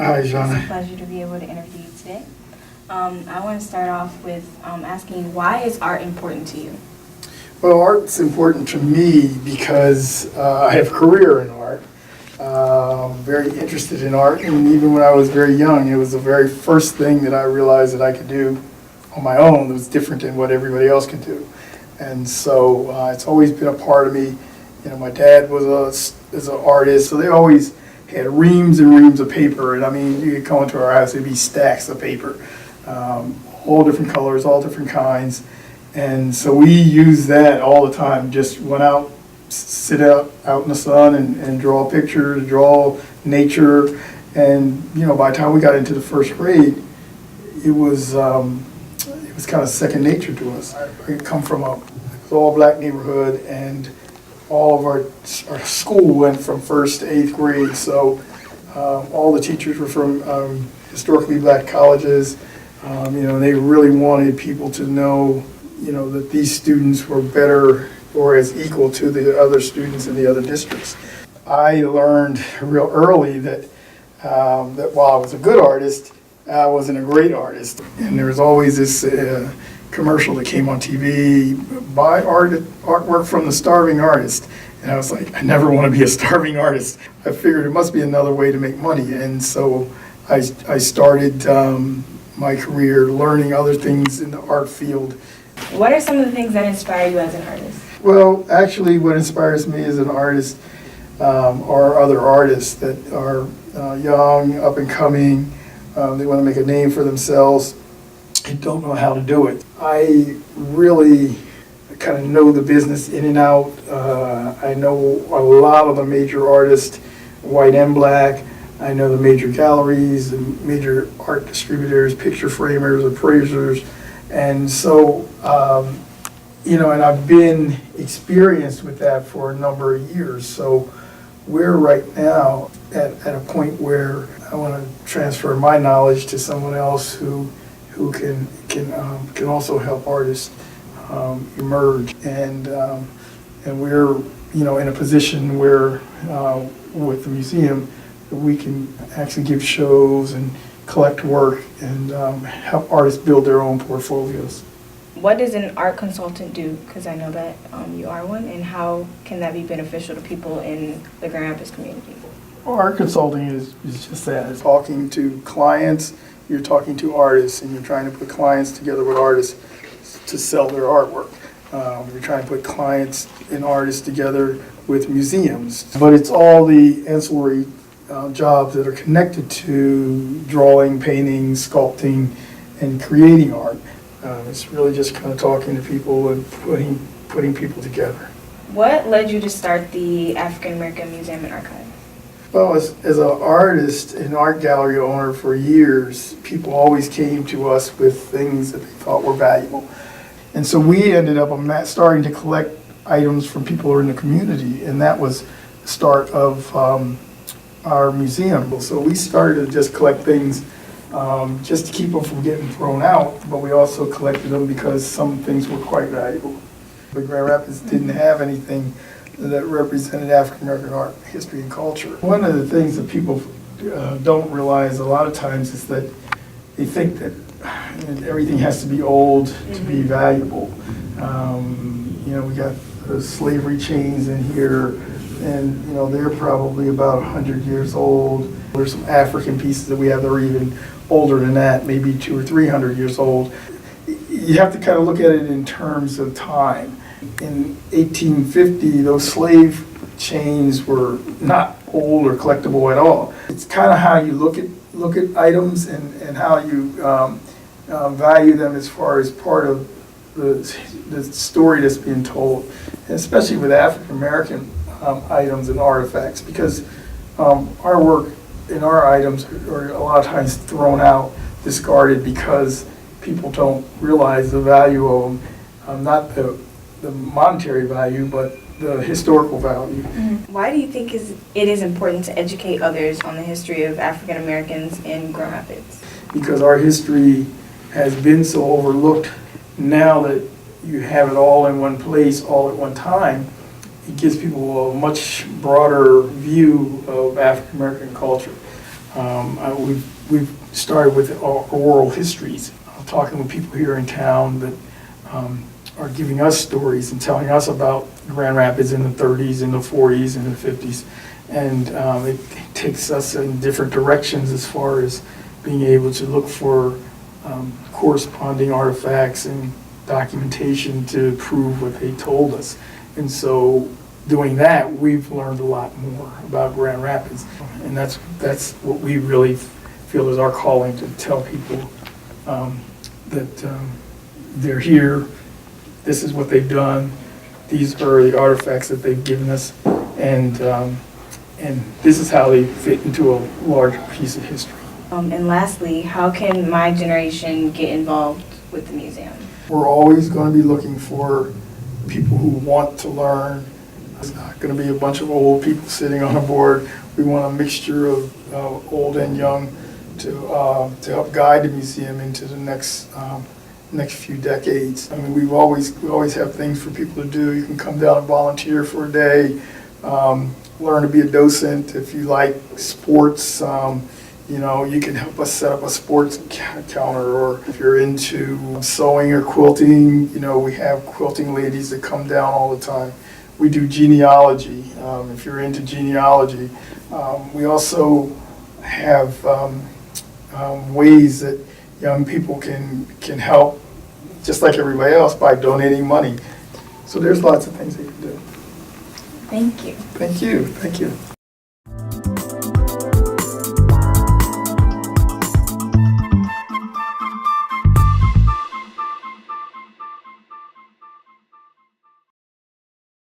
Hi, Zsana. It's a pleasure to be able to interview you today. I want to start off with asking, why is art important to you? Well, art's important to me because I have a career in art. I'm very interested in art, and even when I was very young, it was the very first thing that I realized that I could do on my own that was different than what everybody else could do. And so it's always been a part of me. You know, my dad was an artist, so they always had reams and reams of paper. And I mean, you could come into our house, there'd be stacks of paper, all different colors, all different kinds. And so we used that all the time. Just went out, sit out in the sun and draw pictures, draw nature. And you know, by the time we got into the first grade, it was kind of second nature to us. I come from a all-black neighborhood, and all of our school went from first to 8th grade. So all the teachers were from historically black colleges. You know, they really wanted people to know, you know, that these students were better or as equal to the other students in the other districts. I learned real early that while I was a good artist, I wasn't a great artist. And there was always this commercial that came on TV, buy artwork from the starving artist. And I was like, I never want to be a starving artist. I figured it must be another way to make money. And so I started my career learning other things in the art field. What are some of the things that inspire you as an artist? Well, actually what inspires me as an artist are other artists that are young, up and coming. They want to make a name for themselves and don't know how to do it. I really kind of know the business in and out. I know a lot of the major artists, white and black. I know the major galleries, the major art distributors, picture framers, appraisers. And so, you know, and I've been experienced with that for a number of years. So we're right now at a point where I want to transfer my knowledge to someone else who can also help artists emerge. And we're, you know, in a position where with the museum we can actually give shows and collect work and help artists build their own portfolios. What does an art consultant do? Because I know that you are one, and how can that be beneficial to people in the Grand Rapids community? Well, art consulting is just that. It's talking to clients, you're talking to artists, and you're trying to put clients together with artists to sell their artwork. You're trying to put clients and artists together with museums. But it's all the ancillary jobs that are connected to drawing, painting, sculpting, and creating art. It's really just kind of talking to people and putting people together. What led you to start the African American Museum and Archive? Well, as an artist and art gallery owner for years, people always came to us with things that they thought were valuable. And so we ended up starting to collect items from people who are in the community, and that was the start of our museum. So we started to just collect things just to keep them from getting thrown out, but we also collected them because some things were quite valuable. But Grand Rapids didn't have anything that represented African American art, history, and culture. One of the things that people don't realize a lot of times is that they think that everything has to be old to be valuable. You know, we got the slavery chains in here, and you know, they're probably about 100 years old. There's some African pieces that we have that are even older than that, maybe 200 or 300 years old. You have to kind of look at it in terms of time. In 1850, those slave chains were not old or collectible at all. It's kind of how you look at items and how you value them as far as part of the story that's being told, and especially with African American items and artifacts, because our work and our items are a lot of times thrown out, discarded, because people don't realize the value of them, not the monetary value, but the historical value. Mm-hmm. Why do you think it is important to educate others on the history of African Americans in Grand Rapids? Because our history has been so overlooked. Now that you have it all in one place, all at one time, it gives people a much broader view of African American culture. We've started with oral histories, talking with people here in town that are giving us stories and telling us about Grand Rapids in the 30s, in the 40s, and the 50s. And it takes us in different directions as far as being able to look for corresponding artifacts and documentation to prove what they told us. And so doing that, we've learned a lot more about Grand Rapids. And that's what we really feel is our calling, to tell people that they're here, this is what they've done, these are the artifacts that they've given us, and this is how they fit into a larger piece of history. And lastly, how can my generation get involved with the museum? We're always going to be looking for people who want to learn. It's not going to be a bunch of old people sitting on a board. We want a mixture of old and young to help guide the museum into the next few decades. I mean, we always have things for people to do. You can come down and volunteer for a day, learn to be a docent. If you like sports, you know, you can help us set up a sports counter. Or if you're into sewing or quilting, you know, we have quilting ladies that come down all the time. We do genealogy, if you're into genealogy. We also have ways that young people can help, just like everybody else, by donating money. So there's lots of things they can do. Thank you. Thank you. Thank you.